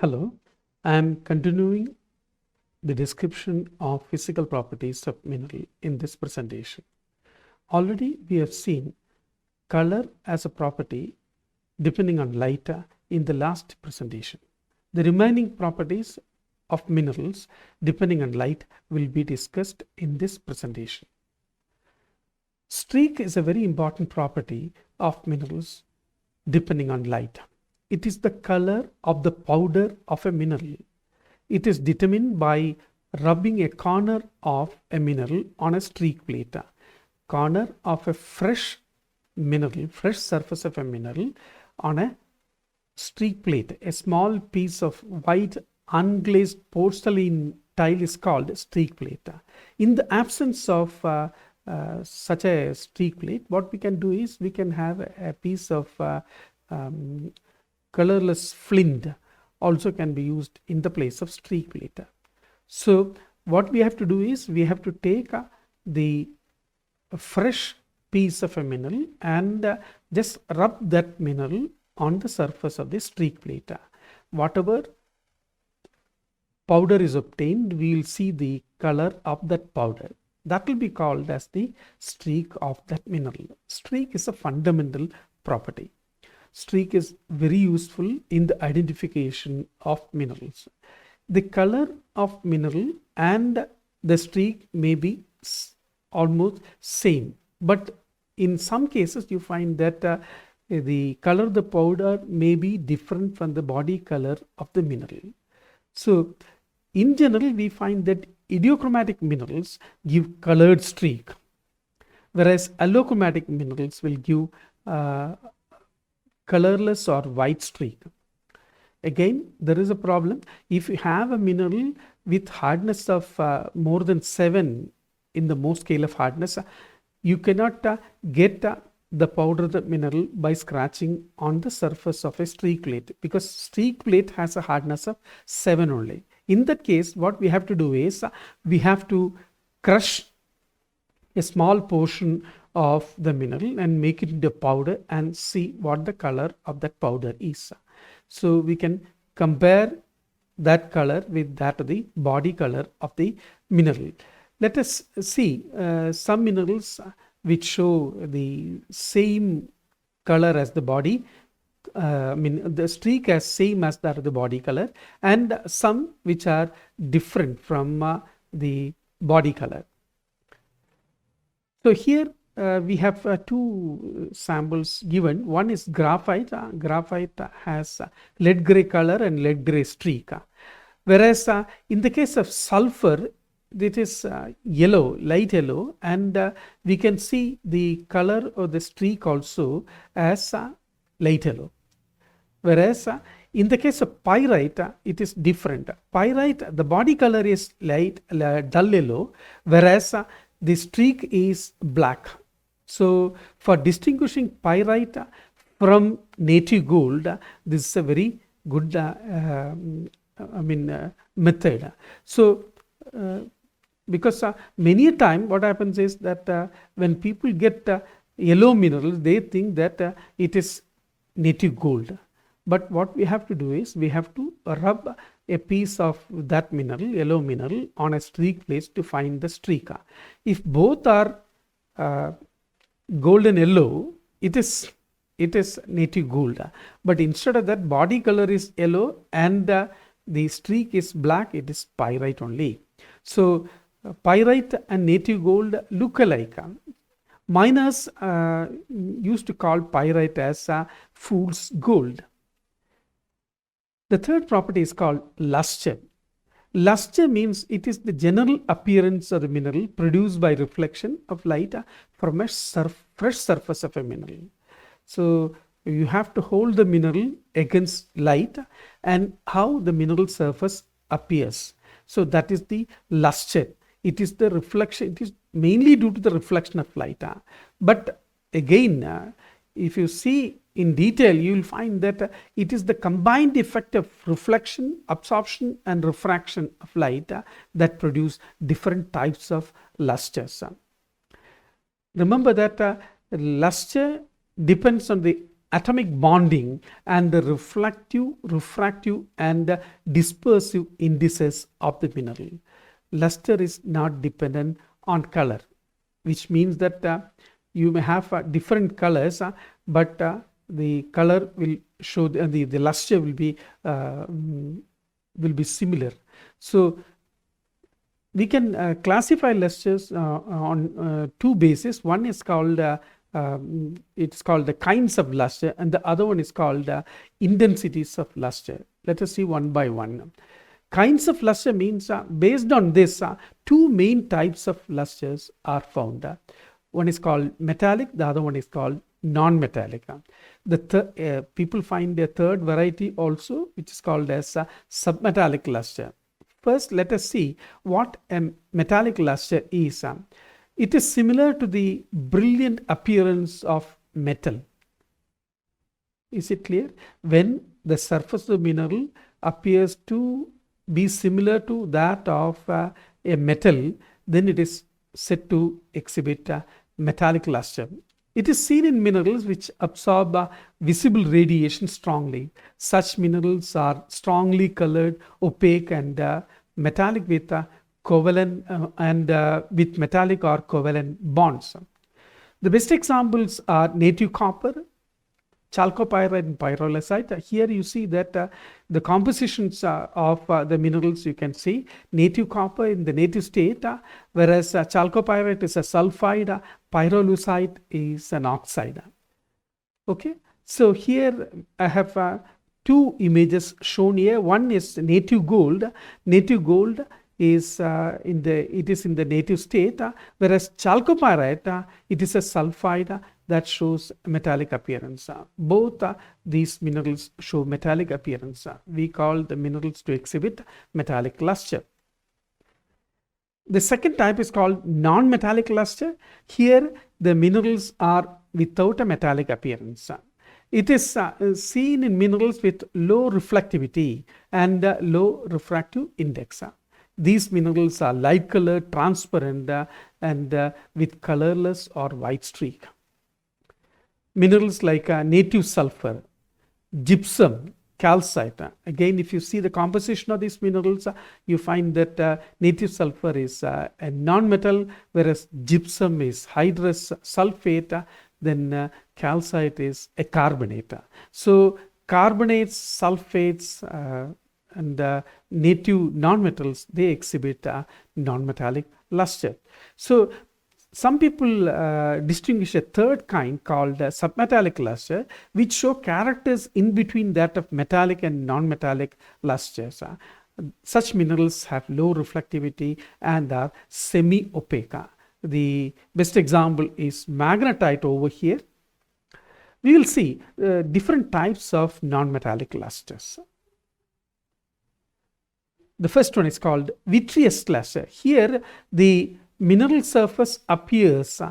Hello, I am continuing the description of physical properties of mineral in this presentation. Already we have seen color as a property depending on light in the last presentation. The remaining properties of minerals depending on light will be discussed in this presentation. Streak is a very important property of minerals depending on light. It is the color of the powder of a mineral. It is determined by rubbing a corner of a mineral on a streak plate. Corner of a fresh mineral, fresh surface of a mineral on a streak plate. A small piece of white unglazed porcelain tile is called streak plate. In the absence of such a streak plate, what we can do is we can have a piece of colorless flint also can be used in the place of streak plate. So what we have to do is we have to take the fresh piece of a mineral and just rub that mineral on the surface of the streak plate. Whatever powder is obtained, we will see the color of that powder. That will be called as the streak of that mineral. Streak is a fundamental property. Streak is very useful in the identification of minerals. The color of mineral and the streak may be almost same, but in some cases you find that the color of the powder may be different from the body color of the mineral. So in general we find that idiochromatic minerals give colored streak, whereas allochromatic minerals will give colorless or white streak. Again, there is a problem. If you have a mineral with hardness of more than 7 in the Mohs scale of hardness, you cannot get the powder of the mineral by scratching on the surface of a streak plate, because streak plate has a hardness of 7 only. In that case, what we have to do is we have to crush a small portion of the mineral and make it into powder and see what the color of that powder is. So we can compare that color with that of the body color of the mineral. Let us see some minerals which show the same color as the body, the streak as same as that of the body color, and some which are different from the body color. So here we have two samples given. One is graphite. Graphite has lead gray color and lead gray streak. Whereas in the case of sulfur, it is yellow, light yellow, and we can see the color of the streak also as light yellow. Whereas in the case of pyrite, it is different. Pyrite, the body color is dull yellow, whereas the streak is black. So for distinguishing pyrite from native gold, this is a very good method. So because many a time what happens is that when people get yellow minerals, they think that it is native gold. But what we have to do is we have to rub a piece of that mineral, yellow mineral, on a streak plate to find the streak. If both are golden yellow, it is native gold. But instead of that, body color is yellow and the streak is black, it is pyrite only. So pyrite and native gold look alike. Miners used to call pyrite as fool's gold. The third property is called luster. Luster means it is the general appearance of the mineral produced by reflection of light from a fresh surface of a mineral. So you have to hold the mineral against light and how the mineral surface appears. So that is the luster. It is the reflection. It is mainly due to the reflection of light. But again, if you see in detail, you will find that it is the combined effect of reflection, absorption and refraction of light that produce different types of lusters. Remember that luster depends on the atomic bonding and the refractive and dispersive indices of the mineral. Luster is not dependent on color, which means that you may have different colors, but the color will show the luster will be similar. So we can classify lusters on two bases. One is called it's called the kinds of luster, and the other one is called intensities of luster. Let us see one by one. Kinds of luster means based on this, two main types of lusters are found. One is called metallic, the other one is called non-metallic. People find a third variety also, which is called as submetallic luster. First, let us see what a metallic luster is. It is similar to the brilliant appearance of metal. Is it clear? When the surface of the mineral appears to be similar to that of a metal, then it is said to exhibit a metallic luster. It is seen in minerals which absorb visible radiation strongly. Such minerals are strongly colored, opaque, and metallic with covalent with metallic or covalent bonds. The best examples are native copper, chalcopyrite, and pyrolusite. Here you see that the compositions of the minerals, you can see native copper in the native state, whereas chalcopyrite is a sulfide, pyrolusite is an oxide. Okay, so here I have two images shown here. One is native gold. Native gold is in the native state, whereas chalcopyrite it is a sulfide that shows metallic appearance. Both these minerals show metallic appearance. We call the minerals to exhibit metallic luster. The second type is called non-metallic luster. Here the minerals are without a metallic appearance. It is seen in minerals with low reflectivity and low refractive index. These minerals are light colored, transparent, and with colorless or white streak. Minerals like native sulfur, gypsum, calcite. Again, if you see the composition of these minerals, you find that native sulfur is a non-metal, whereas gypsum is hydrous sulfate, then calcite is a carbonate. So carbonates, sulfates, and native non-metals, they exhibit non-metallic luster. So some people distinguish a third kind called submetallic luster, which show characters in between that of metallic and non-metallic lusters. Such minerals have low reflectivity and are semi-opaque. The best example is magnetite over here. We will see different types of non-metallic lusters. The first one is called vitreous luster. Here the mineral surface appears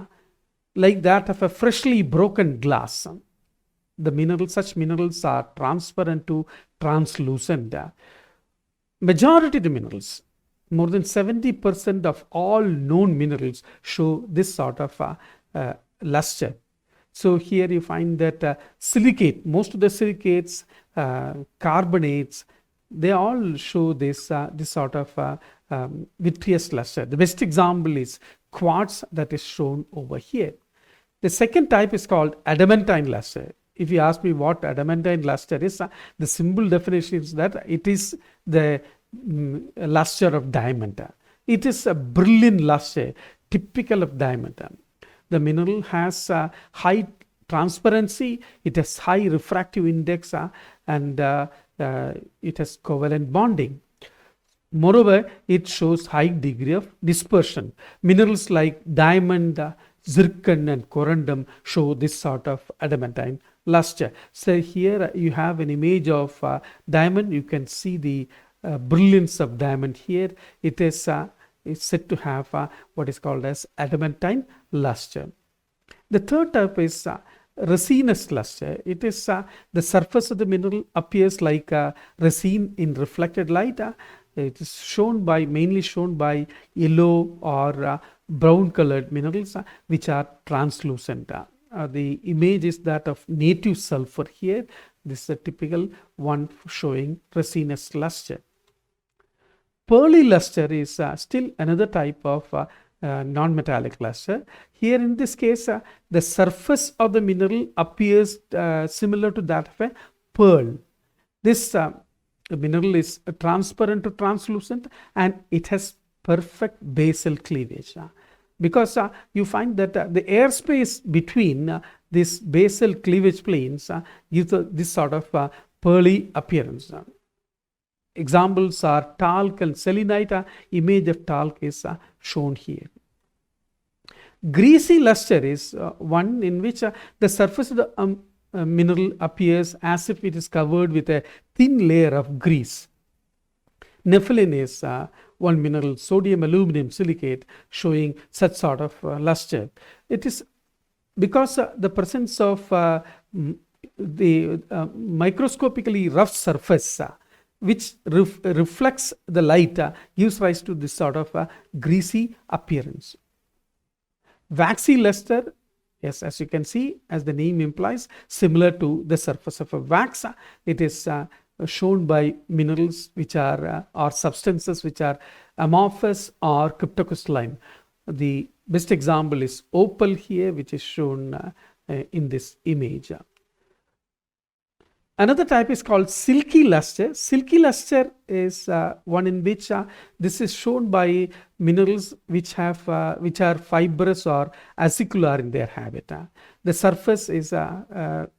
like that of a freshly broken glass. Such minerals are transparent to translucent. Majority of the minerals, more than 70% of all known minerals, show this sort of luster. So here you find that silicate, most of the silicates, carbonates, they all show this sort of vitreous luster. The best example is quartz that is shown over here. The second type is called adamantine luster. If you ask me what adamantine luster is, the simple definition is that it is the luster of diamond. It is a brilliant luster, typical of diamond. The mineral has high transparency, it has high refractive index, and it has covalent bonding. Moreover, it shows high degree of dispersion. Minerals like diamond, zircon, and corundum show this sort of adamantine luster. So here you have an image of diamond. You can see the brilliance of diamond here. It is said to have what is called as adamantine luster. The third type is resinous luster. It is the surface of the mineral appears like resin in reflected light. It is mainly shown by yellow or brown colored minerals which are translucent. the image is that of native sulfur here. This is a typical one showing resinous luster. Pearly luster is still another type of non-metallic luster. Here in this case, the surface of the mineral appears similar to that of a pearl. This mineral is transparent to translucent, and it has perfect basal cleavage. Because you find that the airspace between these basal cleavage planes gives this sort of pearly appearance. Examples are talc and selenite. Image of talc is shown here. Greasy luster is one in which the surface of the mineral appears as if it is covered with a thin layer of grease. Nepheline is one mineral, sodium aluminum silicate, showing such sort of luster. It is because the presence of the microscopically rough surface which reflects the light gives rise to this sort of greasy appearance. Waxy luster, yes, as you can see, as the name implies, similar to the surface of a wax. It is shown by minerals which are or substances which are amorphous or cryptocrystalline. The best example is opal here, which is shown in this image. Another type is called silky luster. Silky luster is one in which this is shown by minerals which are fibrous or acicular in their habit. The surface is the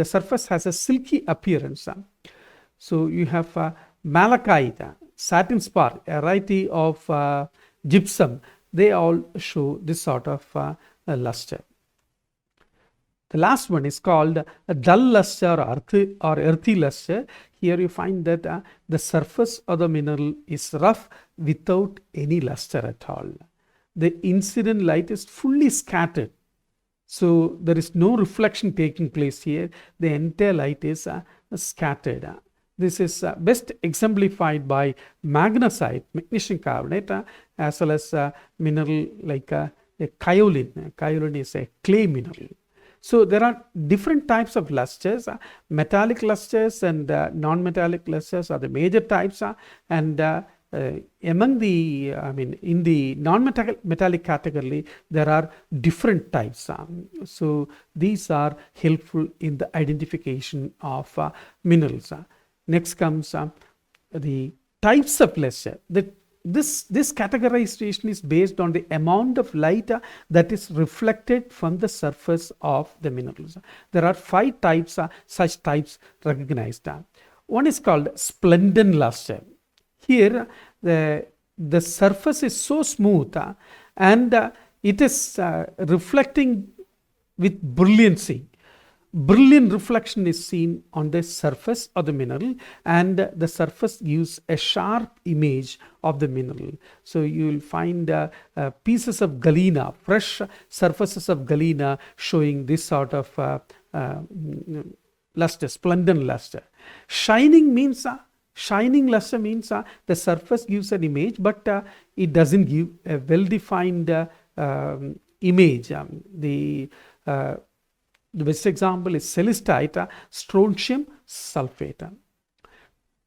surface has a silky appearance. So you have malachite, satin spar, a variety of gypsum. They all show this sort of luster. The last one is called a dull luster or earthy luster. Here you find that the surface of the mineral is rough without any luster at all. The incident light is fully scattered. So there is no reflection taking place here. The entire light is scattered. This is best exemplified by magnesite, magnesium carbonate, as well as mineral like kaolin. Kaolin is a clay mineral. So there are different types of lusters. Metallic lusters and non-metallic lusters are the major types, and among the in the non-metallic category there are different types. So these are helpful in the identification of minerals. Next comes the types of luster. This categorization is based on the amount of light that is reflected from the surface of the minerals. There are 5 types, such types recognized. One is called splendent luster. Here the surface is so smooth and it is reflecting with brilliancy. Brilliant reflection is seen on the surface of the mineral, and the surface gives a sharp image of the mineral. So you will find pieces of galena, fresh surfaces of galena, showing this sort of luster, splendent luster. Shining luster means the surface gives an image, but it doesn't give a well-defined image. The best example is celestite, strontium sulfate.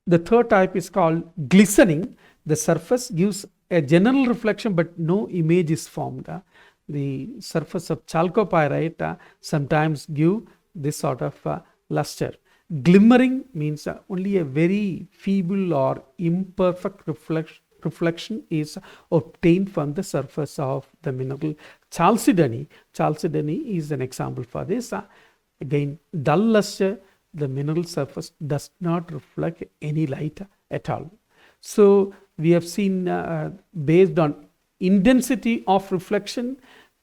The third type is called glistening. The surface gives a general reflection, but no image is formed. The surface of chalcopyrite sometimes give this sort of luster. Glimmering means only a very feeble or imperfect reflection is obtained from the surface of the mineral. Chalcedony is an example for this. Again, dull luster, the mineral surface does not reflect any light at all. So we have seen based on intensity of reflection,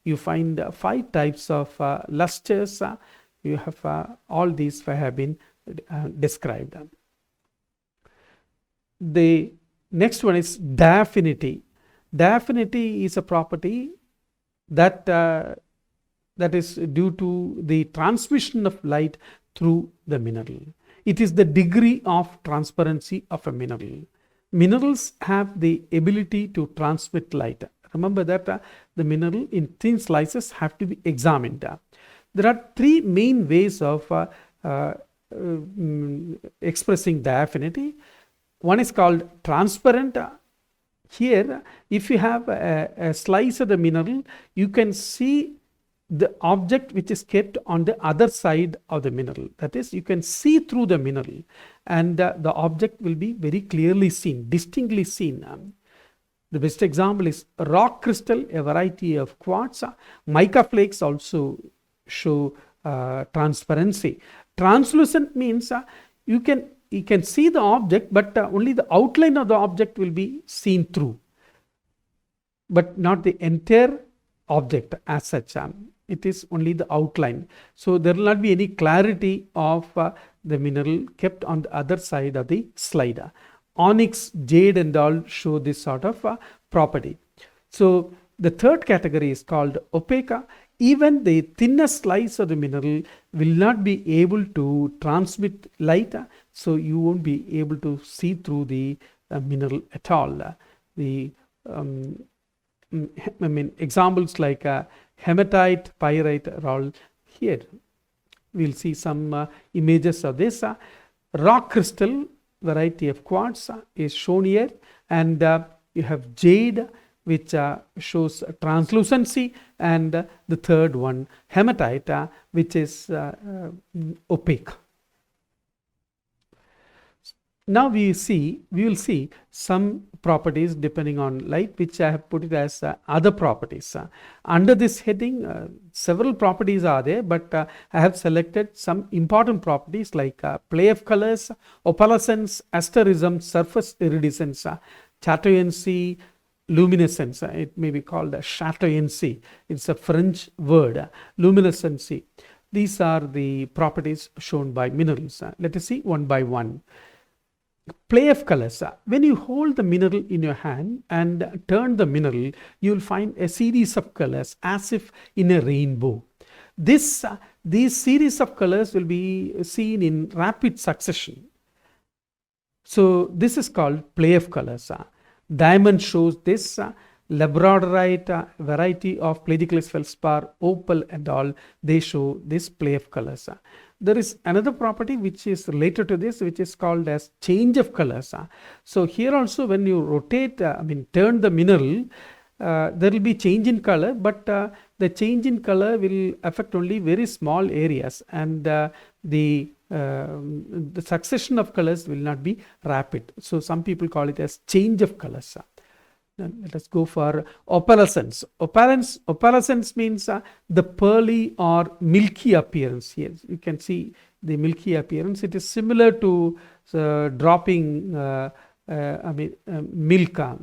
you find 5 types of lusters. You have all these have been described. The next one is diaphanity. Diaphanity is a property that is due to the transmission of light through the mineral. It is the degree of transparency of a mineral. Minerals have the ability to transmit light. Remember that the mineral in thin slices have to be examined. There are three main ways of expressing diaphanity. One is called transparent. Here, if you have a slice of the mineral, you can see the object which is kept on the other side of the mineral. That is, you can see through the mineral, and the object will be very clearly seen, distinctly seen. The best example is rock crystal, a variety of quartz. Mica flakes also show transparency. Translucent means you can see the object, but only the outline of the object will be seen through, but not the entire object as such. It is only the outline. So there will not be any clarity of the mineral kept on the other side of the slide. Onyx, jade and all show this sort of property. So the third category is called opaque. Even the thinnest slice of the mineral will not be able to transmit light, so you won't be able to see through the mineral at all. Examples like hematite, pyrite are all here. We'll see some images of this. Rock crystal, variety of quartz, is shown here, and you have jade, which shows translucency, and the third one, hematite, which is opaque. Now we will see some properties depending on light, which I have put it as other properties. Under this heading, several properties are there, but I have selected some important properties like play of colors, opalescence, asterism, surface iridescence, chatoyancy, luminescence. It may be called chatoyancy. It's a French word. Luminescency. These are the properties shown by minerals. Let us see one by one. Play of colors. When you hold the mineral in your hand and turn the mineral, you will find a series of colors as if in a rainbow. These series of colors will be seen in rapid succession. So this is called play of colors. Diamond shows this. Labradorite, variety of plagioclase feldspar, opal and all, they show this play of colors. There is another property which is related to this, which is called as change of colors. So here also, when you rotate, turn the mineral, there will be change in color, but the change in color will affect only very small areas, and the succession of colors will not be rapid. So some people call it as change of colors. Let us go for opalescence. Opalescence means the pearly or milky appearance. Here you can see the milky appearance. It is similar to dropping milk, a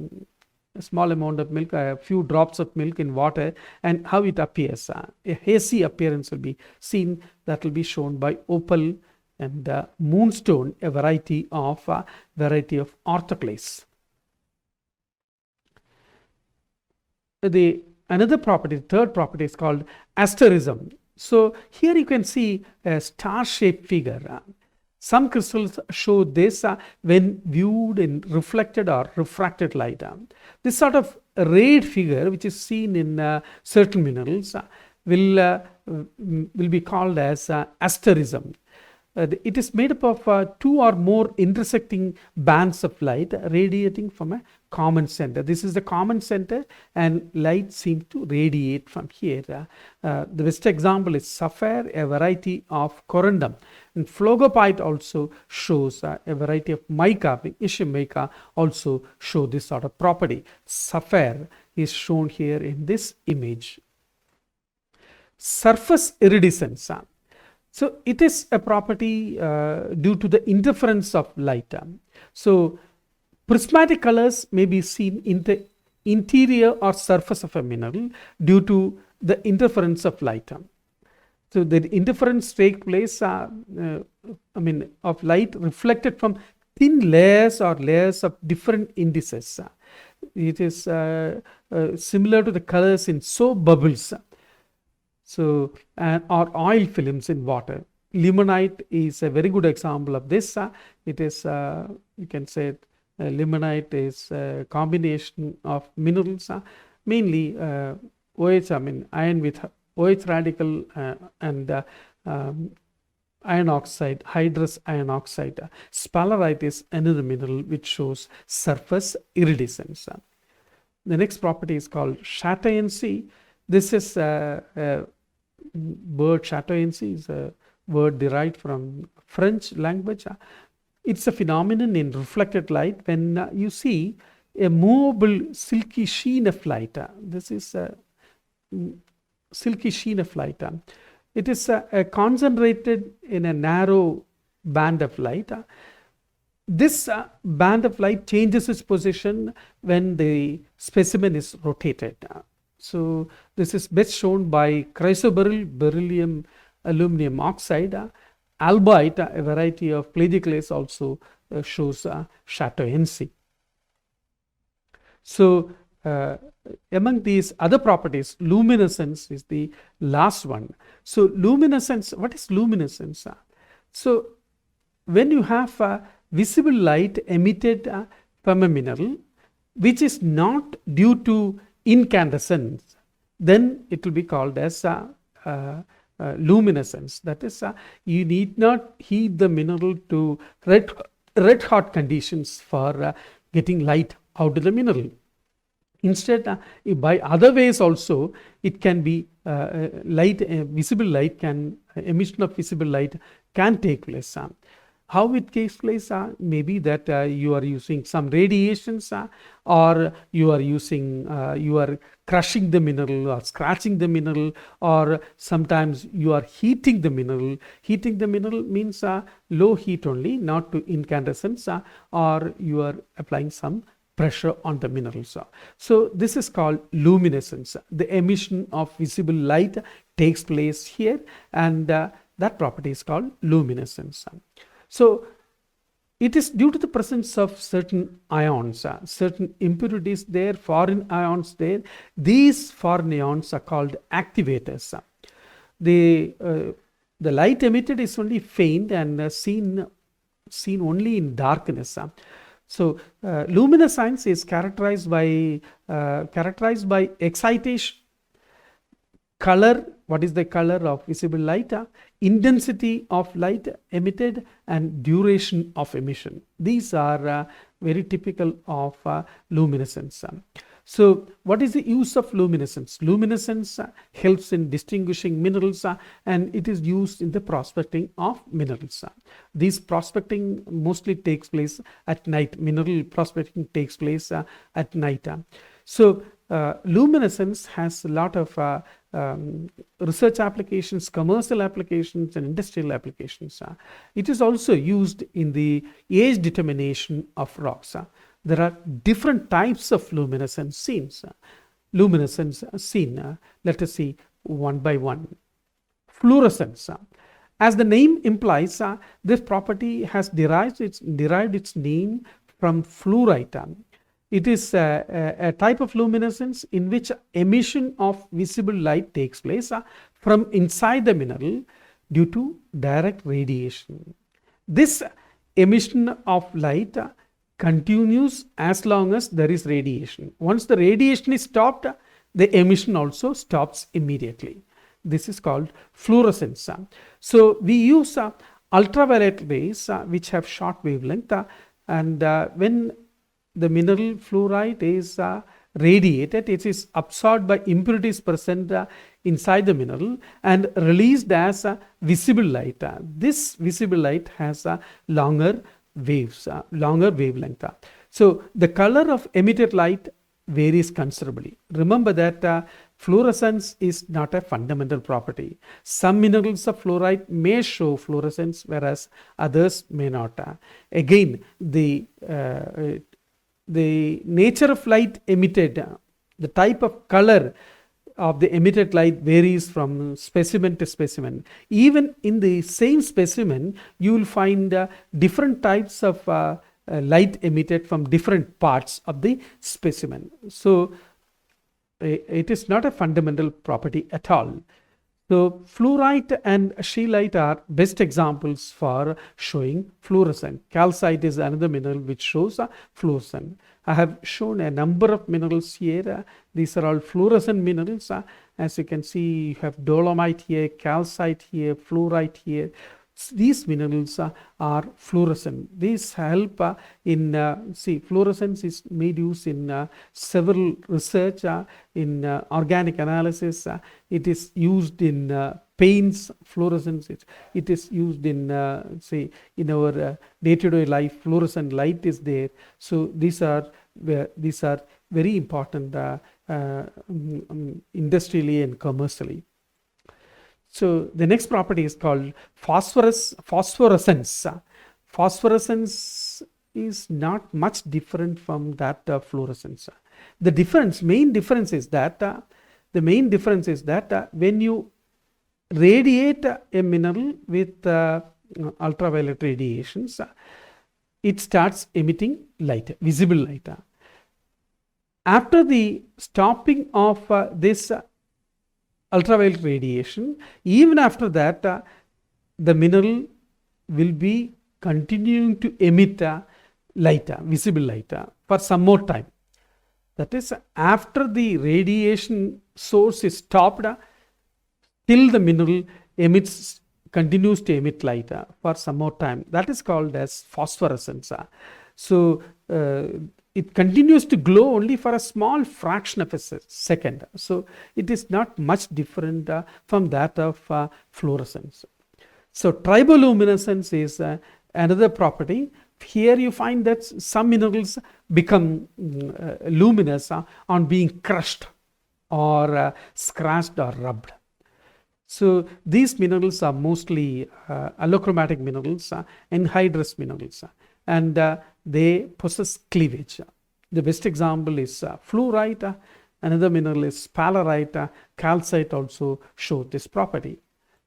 small amount of milk, a few drops of milk in water, and how it appears. A hazy appearance will be seen. That will be shown by opal. And moonstone, a variety of orthoclase. Another property, third property, is called asterism. So here you can see a star-shaped figure. Some crystals show this when viewed in reflected or refracted light. This sort of rayed figure, which is seen in certain minerals, will be called as asterism. It is made up of two or more intersecting bands of light radiating from a common center. This is the common center, and light seems to radiate from here. The best example is sapphire, a variety of corundum. And phlogopite also shows a variety of mica. Issue mica also show this sort of property. Sapphire is shown here in this image. Surface iridescence. So it is a property due to the interference of light. So prismatic colors may be seen in the interior or surface of a mineral due to the interference of light. So the interference takes place of light reflected from thin layers or layers of different indices. It is similar to the colors in soap bubbles. So, or oil films in water. Limonite is a very good example of this. It is, you can say, limonite is a combination of minerals. mainly OH, iron with OH radical and iron oxide, hydrous iron oxide. Sphalerite is another mineral which shows surface iridescence. The next property is called chatoyancy. This is word chatoyancy is a word derived from French language. It's a phenomenon in reflected light when you see a movable silky sheen of light. This is a silky sheen of light. It is concentrated in a narrow band of light. This band of light changes its position when the specimen is rotated. So this is best shown by chrysoberyl beryllium aluminum oxide. Albite, a variety of plagioclase, also shows chatoyancy. So among these other properties, luminescence is the last one. So luminescence, what is luminescence? So when you have visible light emitted from a mineral which is not due to incandescence, then it will be called as luminescence. That is, you need not heat the mineral to red hot conditions for getting light out of the mineral. Instead, by other ways also, it can be light, visible light can, emission of visible light can take place. How it takes place? Maybe that you are using some radiations, or you are using, you are crushing the mineral or scratching the mineral, or sometimes you are heating the mineral. Heating the mineral means low heat only, not to incandescence, or you are applying some pressure on the minerals. So this is called luminescence. The emission of visible light takes place here, and that property is called luminescence. So it is due to the presence of certain ions, certain impurities there, foreign ions there. These foreign ions are called activators. The light emitted is only faint and seen only in darkness. So luminescence is characterized by excitation, color. What is the color of visible light? Intensity of light emitted and duration of emission. These are very typical of luminescence. So what is the use of luminescence? Luminescence helps in distinguishing minerals, and it is used in the prospecting of minerals. This prospecting mostly takes place at night. Mineral prospecting takes place at night. So luminescence has a lot of research applications, commercial applications, and industrial applications. It is also used in the age determination of rocks. There are different types of luminescence seen. Let us see one by one. Fluorescence. As the name implies, this property has derived its name from fluorite. It is a type of luminescence in which emission of visible light takes place from inside the mineral due to direct radiation. This emission of light continues as long as there is radiation. Once the radiation is stopped, the emission also stops immediately. This is called fluorescence. So we use ultraviolet rays which have short wavelength, and when the mineral fluorite is radiated, it is absorbed by impurities present inside the mineral and released as visible light. This visible light has longer wavelength. So the color of emitted light varies considerably. Remember that fluorescence is not a fundamental property. Some minerals of fluorite may show fluorescence, whereas others may not. Again, the nature of light emitted, the type of color of the emitted light varies from specimen to specimen. Even in the same specimen, you will find different types of light emitted from different parts of the specimen. So it is not a fundamental property at all. So fluorite and scheelite are best examples for showing fluorescent. Calcite is another mineral which shows fluorescent. I have shown a number of minerals here. These are all fluorescent minerals. As you can see, you have dolomite here, calcite here, fluorite here. These minerals are fluorescent. These help see, fluorescence is made use in several research in organic analysis. It is used in paints. Fluorescence it is used in say in our day-to-day life. Fluorescent light is there. So these are very important industrially and commercially. So the next property is called phosphorescence. Phosphorescence is not much different from that of fluorescence. The main difference is that when you radiate a mineral with ultraviolet radiations, it starts emitting light, visible light. After the stopping of this ultraviolet radiation, even after that the mineral will be continuing to emit light, visible light for some more time. That is, after the radiation source is stopped, till the mineral continues to emit light for some more time. That is called as phosphorescence. So it continues to glow only for a small fraction of a second. So it is not much different from that of fluorescence. So triboluminescence is another property. Here you find that some minerals become luminous on being crushed or scratched or rubbed. So these minerals are mostly allochromatic minerals, anhydrous minerals, and they possess cleavage. The best example is fluorite. Another mineral is sphalerite. Calcite also show this property.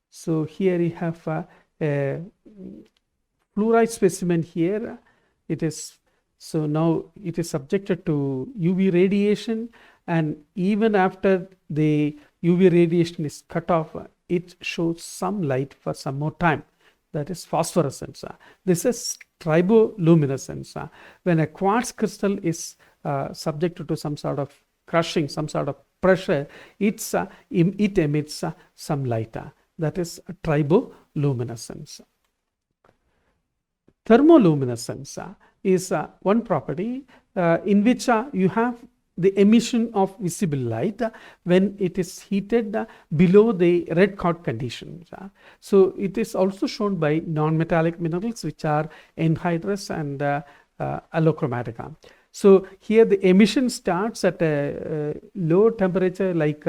So here you have a fluorite specimen here. So now it is subjected to UV radiation, and even after the UV radiation is cut off, it shows some light for some more time. That is phosphorescence. This is triboluminescence. When a quartz crystal is subjected to some sort of crushing, some sort of pressure, it emits some light. That is triboluminescence. Thermoluminescence is one property in which you have the emission of visible light when it is heated below the red hot conditions. So it is also shown by non-metallic minerals which are anhydrous and allochromatic. So here the emission starts at a low temperature like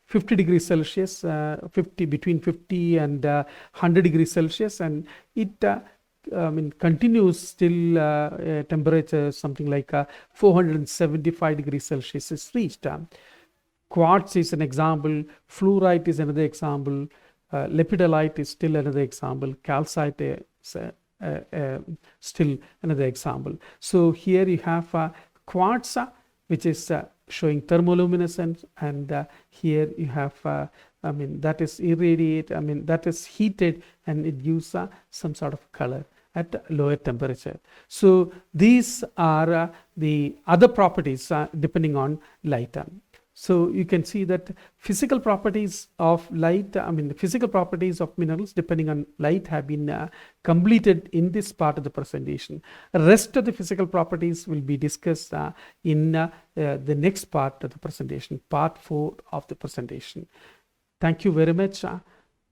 50 degrees Celsius, between 50 and 100 degrees Celsius, and it continues till temperature something like 475 degrees Celsius is reached. Quartz is an example, fluorite is another example, lepidolite is still another example, calcite is still another example. So here you have quartz which is showing thermoluminescence, and here you have that is irradiate, that is heated, and it gives some sort of color at lower temperature. So these are the other properties depending on light. So you can see that physical properties of light, the physical properties of minerals depending on light have been completed in this part of the presentation. The rest of the physical properties will be discussed in the next part of the presentation, part 4 of the presentation. Thank you very much.